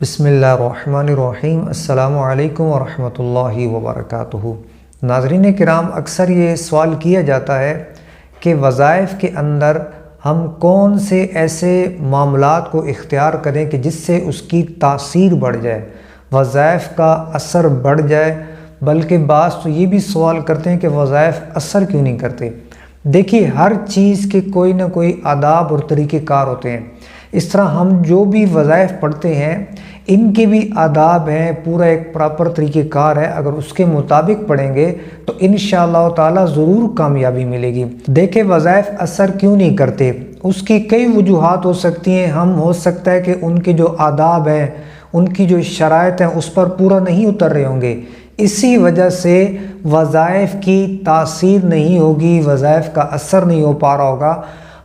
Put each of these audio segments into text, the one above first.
بسم اللہ الرحمن الرحیم۔ السلام علیکم ورحمۃ اللہ وبرکاتہ۔ ناظرین کرام، اکثر یہ سوال کیا جاتا ہے کہ وظائف کے اندر ہم کون سے ایسے معاملات کو اختیار کریں کہ جس سے اس کی تاثیر بڑھ جائے، وظائف کا اثر بڑھ جائے۔ بلکہ بعض تو یہ بھی سوال کرتے ہیں کہ وظائف اثر کیوں نہیں کرتے۔ دیکھیے، ہر چیز کے کوئی نہ کوئی آداب اور طریقہ کار ہوتے ہیں۔ اس طرح ہم جو بھی وظائف پڑھتے ہیں ان کے بھی آداب ہیں، پورا ایک پراپر طریقہ کار ہے۔ اگر اس کے مطابق پڑھیں گے تو انشاءاللہ تعالی ضرور کامیابی ملے گی۔ دیکھیں، وظائف اثر کیوں نہیں کرتے، اس کی کئی وجوہات ہو سکتی ہیں۔ ہو سکتا ہے کہ ان کے جو آداب ہیں، ان کی جو شرائط ہیں، اس پر پورا نہیں اتر رہے ہوں گے، اسی وجہ سے وظائف کی تاثیر نہیں ہوگی، وظائف کا اثر نہیں ہو پا رہا ہوگا،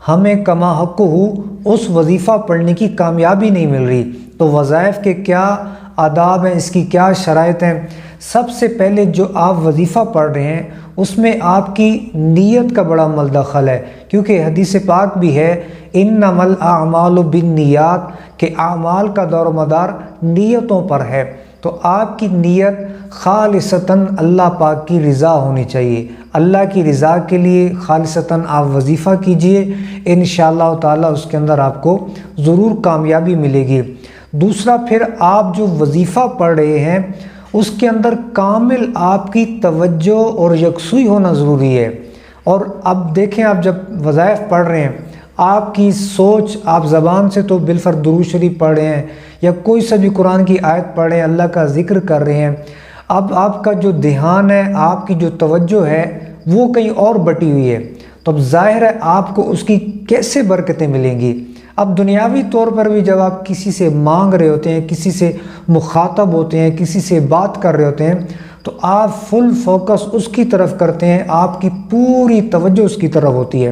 ہمیں کما حق ہو اس وظیفہ پڑھنے کی کامیابی نہیں مل رہی۔ تو وظائف کے کیا آداب ہیں، اس کی کیا شرائط ہیں؟ سب سے پہلے جو آپ وظیفہ پڑھ رہے ہیں اس میں آپ کی نیت کا بڑا عمل دخل ہے، کیونکہ حدیث پاک بھی ہے انما الاعمال بالنیات، کہ اعمال کا دور و مدار نیتوں پر ہے۔ تو آپ کی نیت خالصتاً اللہ پاک کی رضا ہونی چاہیے۔ اللہ کی رضا کے لیے خالصتاً آپ وظیفہ کیجئے، انشاءاللہ تعالی اس کے اندر آپ کو ضرور کامیابی ملے گی۔ دوسرا، پھر آپ جو وظیفہ پڑھ رہے ہیں اس کے اندر کامل آپ کی توجہ اور یکسوئی ہونا ضروری ہے۔ اور اب دیکھیں، آپ جب وظائف پڑھ رہے ہیں، آپ کی سوچ، آپ زبان سے تو بالفرض درود شریف پڑھ رہے ہیں یا کوئی سا بھی قرآن کی آیت پڑھ رہے ہیں، اللہ کا ذکر کر رہے ہیں، اب آپ کا جو دھیان ہے، آپ کی جو توجہ ہے وہ کہیں اور بٹی ہوئی ہے، تو اب ظاہر ہے آپ کو اس کی کیسے برکتیں ملیں گی۔ اب دنیاوی طور پر بھی جب آپ کسی سے مانگ رہے ہوتے ہیں، کسی سے مخاطب ہوتے ہیں، کسی سے بات کر رہے ہوتے ہیں، تو آپ فل فوکس اس کی طرف کرتے ہیں، آپ کی پوری توجہ اس کی طرف ہوتی ہے۔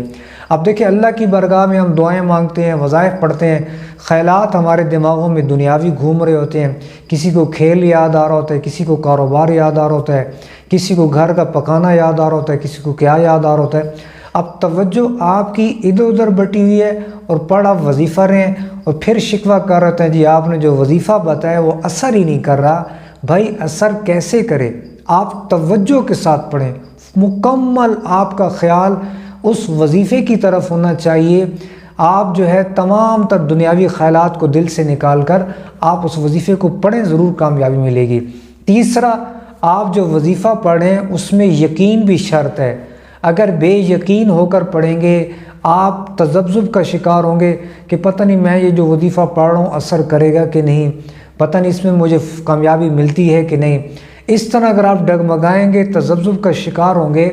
اب دیکھیں، اللہ کی بارگاہ میں ہم دعائیں مانگتے ہیں، وظائف پڑھتے ہیں، خیالات ہمارے دماغوں میں دنیاوی گھوم رہے ہوتے ہیں، کسی کو کھیل یاد آ رہا ہوتا ہے، کسی کو کاروبار یاد آ رہا ہوتا ہے، کسی کو گھر کا پکانا یاد آ رہا ہوتا ہے، کسی کو کیا یاد آ رہا ہوتا ہے۔ اب توجہ آپ کی ادھر ادھر بٹی ہوئی ہے اور پڑھ آپ وظیفہ رہے ہیں، اور پھر شکوہ کر رہے ہیں جی آپ نے جو وظیفہ بتایا وہ اثر ہی نہیں کر رہا۔ بھائی، اثر کیسے کرے؟ آپ توجہ کے ساتھ پڑھیں، مکمل آپ کا خیال اس وظیفے کی طرف ہونا چاہیے۔ آپ جو ہے تمام تر دنیاوی خیالات کو دل سے نکال کر آپ اس وظیفے کو پڑھیں، ضرور کامیابی ملے گی۔ تیسرا، آپ جو وظیفہ پڑھیں اس میں یقین بھی شرط ہے۔ اگر بے یقین ہو کر پڑھیں گے، آپ تذبذب کا شکار ہوں گے کہ پتہ نہیں میں یہ جو وظیفہ پڑھ رہا ہوں اثر کرے گا کہ نہیں، پتہ نہیں اس میں مجھے کامیابی ملتی ہے کہ نہیں۔ اس طرح اگر آپ ڈگمگائیں گے، تذبذب کا شکار ہوں گے،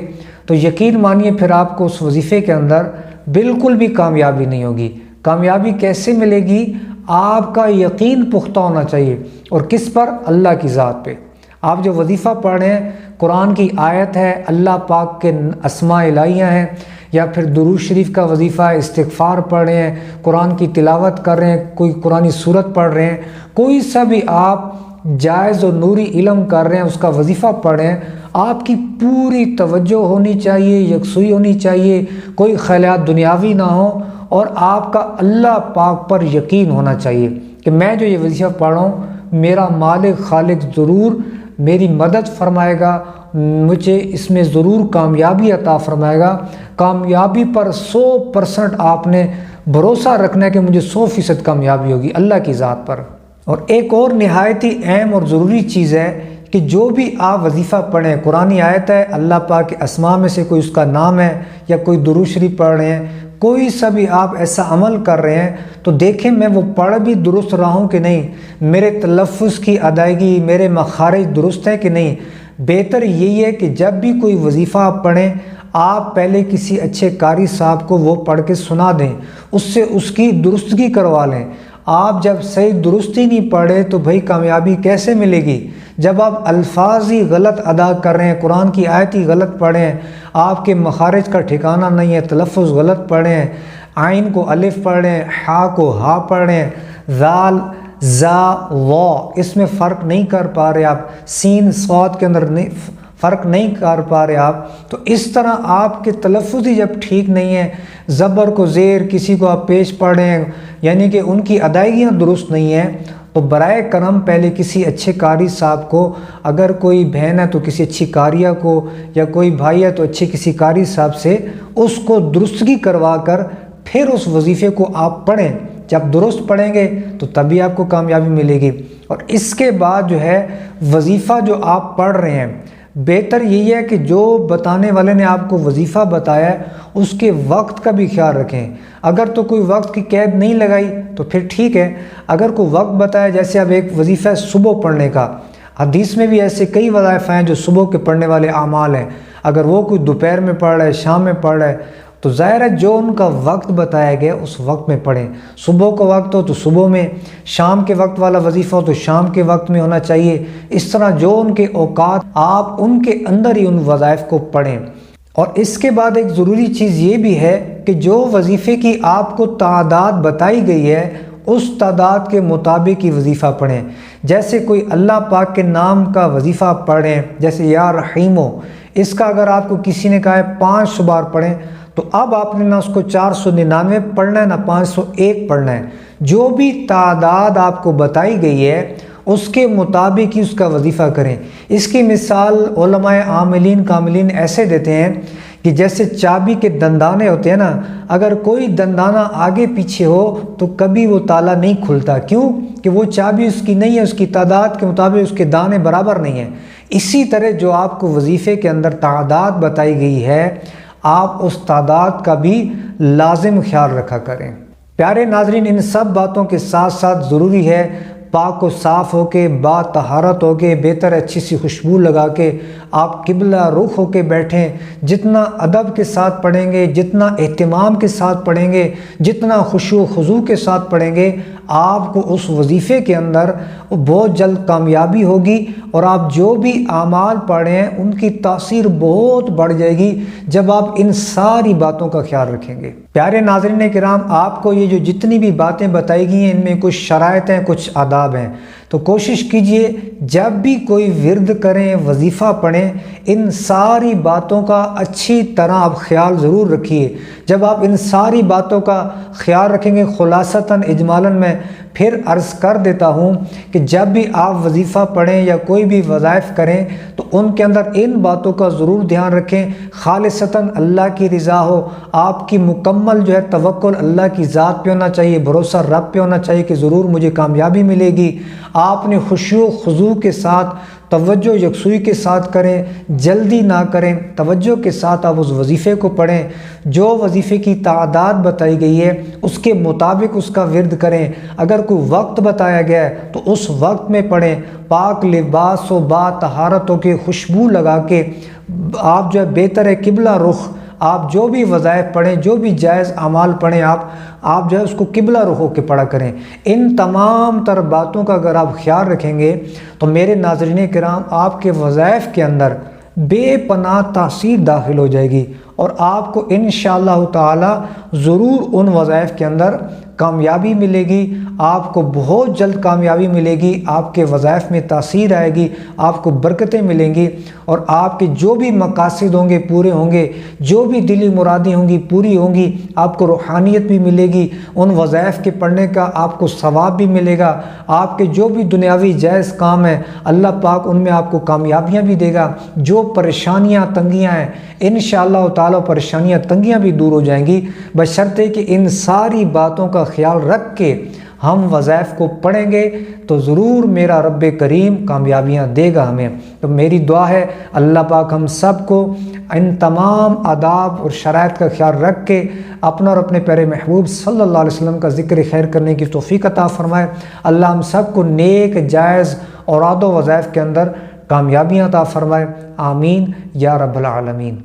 تو یقین مانیے پھر آپ کو اس وظیفے کے اندر بالکل بھی کامیابی نہیں ہوگی۔ کامیابی کیسے ملے گی؟ آپ کا یقین پختہ ہونا چاہیے، اور کس پر؟ اللہ کی ذات پہ۔ آپ جو وظیفہ پڑھ رہے ہیں، قرآن کی آیت ہے، اللہ پاک کے اسماء الہیہ ہیں، یا پھر درود شریف کا وظیفہ ہے، استغفار پڑھ رہے ہیں، قرآن کی تلاوت کر رہے ہیں، کوئی قرآنی سورت پڑھ رہے ہیں، کوئی سا بھی آپ جائز و نوری علم کر رہے ہیں، اس کا وظیفہ پڑھ رہے ہیں، آپ کی پوری توجہ ہونی چاہیے، یکسوئی ہونی چاہیے، کوئی خیالات دنیاوی نہ ہو، اور آپ کا اللہ پاک پر یقین ہونا چاہیے کہ میں جو یہ وظیفہ پڑھ رہا ہوں، میرا مالک خالق ضرور میری مدد فرمائے گا، مجھے اس میں ضرور کامیابی عطا فرمائے گا۔ کامیابی پر 100% آپ نے بھروسہ رکھنا ہے کہ مجھے 100% کامیابی ہوگی اللہ کی ذات پر۔ اور ایک اور نہایت ہی اہم اور ضروری چیز ہے کہ جو بھی آپ وظیفہ پڑھیں، قرآنی آیت ہے، اللہ پاک کے اسماء میں سے کوئی اس کا نام ہے، یا کوئی درود شریف پڑھ رہے ہیں، کوئی سا بھی آپ ایسا عمل کر رہے ہیں، تو دیکھیں میں وہ پڑھ بھی درست رہا ہوں کہ نہیں، میرے تلفظ کی ادائیگی، میرے مخارج درست ہے کہ نہیں۔ بہتر یہی ہے کہ جب بھی کوئی وظیفہ آپ پڑھیں، آپ پہلے کسی اچھے قاری صاحب کو وہ پڑھ کے سنا دیں، اس سے اس کی درستگی کروا لیں۔ آپ جب صحیح درستی نہیں پڑھے تو بھائی کامیابی کیسے ملے گی؟ جب آپ الفاظ ہی غلط ادا کر رہے ہیں، قرآن کی آیت ہی غلط پڑھے ہیں، آپ کے مخارج کا ٹھکانہ نہیں ہے، تلفظ غلط پڑھے ہیں، عین کو الف پڑھ رہے ہیں، ہا کو ہا پڑھ رہے ہیں، ذال زا وا اس میں فرق نہیں کر پا رہے آپ، سین صاد کے اندر فرق نہیں کر پا رہے آپ، تو اس طرح آپ کے تلفظ ہی جب ٹھیک نہیں ہے، زبر کو زیر، کسی کو آپ پیش پڑھ رہے ہیں، یعنی کہ ان کی ادائیگیاں درست نہیں ہیں، تو برائے کرم پہلے کسی اچھے قاری صاحب کو، اگر کوئی بہن ہے تو کسی اچھی قاریہ کو، یا کوئی بھائی ہے تو اچھے کسی قاری صاحب سے اس کو درستگی کروا کر پھر اس وظیفے کو آپ پڑھیں۔ جب درست پڑھیں گے تو تبھی آپ کو کامیابی ملے گی۔ اور اس کے بعد جو ہے وظیفہ جو آپ پڑھ رہے ہیں، بہتر یہی ہے کہ جو بتانے والے نے آپ کو وظیفہ بتایا ہے اس کے وقت کا بھی خیال رکھیں۔ اگر تو کوئی وقت کی قید نہیں لگائی تو پھر ٹھیک ہے، اگر کوئی وقت بتایا، جیسے اب ایک وظیفہ ہے صبح پڑھنے کا، حدیث میں بھی ایسے کئی وظائف ہیں جو صبح کے پڑھنے والے اعمال ہیں، اگر وہ کوئی دوپہر میں پڑھ رہا ہے، شام میں پڑھ رہا ہے، تو ظاہر ہے جو ان کا وقت بتایا گیا اس وقت میں پڑھیں۔ صبح کا وقت ہو تو صبح میں، شام کے وقت والا وظیفہ ہو تو شام کے وقت میں ہونا چاہیے۔ اس طرح جو ان کے اوقات، آپ ان کے اندر ہی ان وظائف کو پڑھیں۔ اور اس کے بعد ایک ضروری چیز یہ بھی ہے کہ جو وظیفے کی آپ کو تعداد بتائی گئی ہے اس تعداد کے مطابق ہی وظیفہ پڑھیں۔ جیسے کوئی اللہ پاک کے نام کا وظیفہ پڑھیں، جیسے یا رحیمو، اس کا اگر آپ کو کسی نے کہا ہے 500 بار پڑھیں، تو اب آپ نے نہ اس کو 499 پڑھنا ہے نہ 501 پڑھنا ہے، جو بھی تعداد آپ کو بتائی گئی ہے اس کے مطابق ہی اس کا وظیفہ کریں۔ اس کی مثال علماء عاملین کاملین ایسے دیتے ہیں کہ جیسے چابی کے دندانے ہوتے ہیں نا، اگر کوئی دندانہ آگے پیچھے ہو تو کبھی وہ تالا نہیں کھلتا، کیوں کہ وہ چابی اس کی نہیں ہے، اس کی تعداد کے مطابق اس کے دانے برابر نہیں ہیں۔ اسی طرح جو آپ کو وظیفے کے اندر تعداد بتائی گئی ہے آپ اس تعداد کا بھی لازم خیال رکھا کریں۔ پیارے ناظرین، ان سب باتوں کے ساتھ ساتھ ضروری ہے پاک و صاف ہو کے، با طہارت ہو کے، بہتر اچھی سی خوشبو لگا کے آپ قبلہ رخ ہو کے بیٹھیں۔ جتنا ادب کے ساتھ پڑھیں گے، جتنا اہتمام کے ساتھ پڑھیں گے، جتنا خشوع و خضوع کے ساتھ پڑھیں گے، آپ کو اس وظیفے کے اندر بہت جلد کامیابی ہوگی، اور آپ جو بھی اعمال پڑھ رہے ہیں ان کی تاثیر بہت بڑھ جائے گی جب آپ ان ساری باتوں کا خیال رکھیں گے۔ پیارے ناظرین کرام، آپ کو یہ جو جتنی بھی باتیں بتائی گئی ہیں ان میں کچھ شرائط ہیں، کچھ آداب ہیں، تو کوشش کیجئے جب بھی کوئی ورد کریں، وظیفہ پڑھیں، ان ساری باتوں کا اچھی طرح آپ خیال ضرور رکھیے۔ جب آپ ان ساری باتوں کا خیال رکھیں گے، خلاصتاً اجمالاً میں پھر عرض کر دیتا ہوں کہ جب بھی آپ وظیفہ پڑھیں یا کوئی بھی وظائف کریں تو ان کے اندر ان باتوں کا ضرور دھیان رکھیں، خالصتاً اللہ کی رضا ہو، آپ کی مکمل جو ہے توکل اللہ کی ذات پہ ہونا چاہیے، بھروسہ رب پہ ہونا چاہیے کہ ضرور مجھے کامیابی ملے گی۔ آپ نے خشوع و خضوع کے ساتھ، توجہ یکسوئی کے ساتھ کریں، جلدی نہ کریں، توجہ کے ساتھ آپ اس وظیفے کو پڑھیں۔ جو وظیفے کی تعداد بتائی گئی ہے اس کے مطابق اس کا ورد کریں۔ اگر کوئی وقت بتایا گیا ہے تو اس وقت میں پڑھیں، پاک لباس و با طہارت ہو کے، خوشبو لگا کے آپ جو ہے بہتر ہے قبلہ رخ، آپ جو بھی وظائف پڑھیں، جو بھی جائز اعمال پڑھیں، آپ جو ہے اس کو قبلہ رخ ہو کے پڑھا کریں۔ ان تمام تر باتوں کا اگر آپ خیال رکھیں گے تو میرے ناظرین کرام آپ کے وظائف کے اندر بے پناہ تاثیر داخل ہو جائے گی، اور آپ کو انشاءاللہ تعالی ضرور ان وظائف کے اندر کامیابی ملے گی، آپ کو بہت جلد کامیابی ملے گی، آپ کے وظائف میں تاثیر آئے گی، آپ کو برکتیں ملیں گی، اور آپ کے جو بھی مقاصد ہوں گے پورے ہوں گے، جو بھی دلی مرادیں ہوں گی پوری ہوں گی، آپ کو روحانیت بھی ملے گی، ان وظائف کے پڑھنے کا آپ کو ثواب بھی ملے گا، آپ کے جو بھی دنیاوی جائز کام ہیں اللہ پاک ان میں آپ کو کامیابیاں بھی دے گا، جو پریشانیاں تنگیاں ہیں انشاءاللہ تعالی پریشانیاں تنگیاں بھی دور ہو جائیں گی، بشرطے کہ ان ساری باتوں کا خیال رکھ کے ہم وظائف کو پڑھیں گے تو ضرور میرا رب کریم کامیابیاں دے گا ہمیں۔ تو میری دعا ہے اللہ پاک ہم سب کو ان تمام آداب اور شرائط کا خیال رکھ کے اپنا اور اپنے پیارے محبوب صلی اللہ علیہ وسلم کا ذکر خیر کرنے کی توفیق عطا فرمائے۔ اللہ ہم سب کو نیک جائز اوراد و وظائف کے اندر کامیابیاں عطا فرمائے، آمین یا رب العالمین۔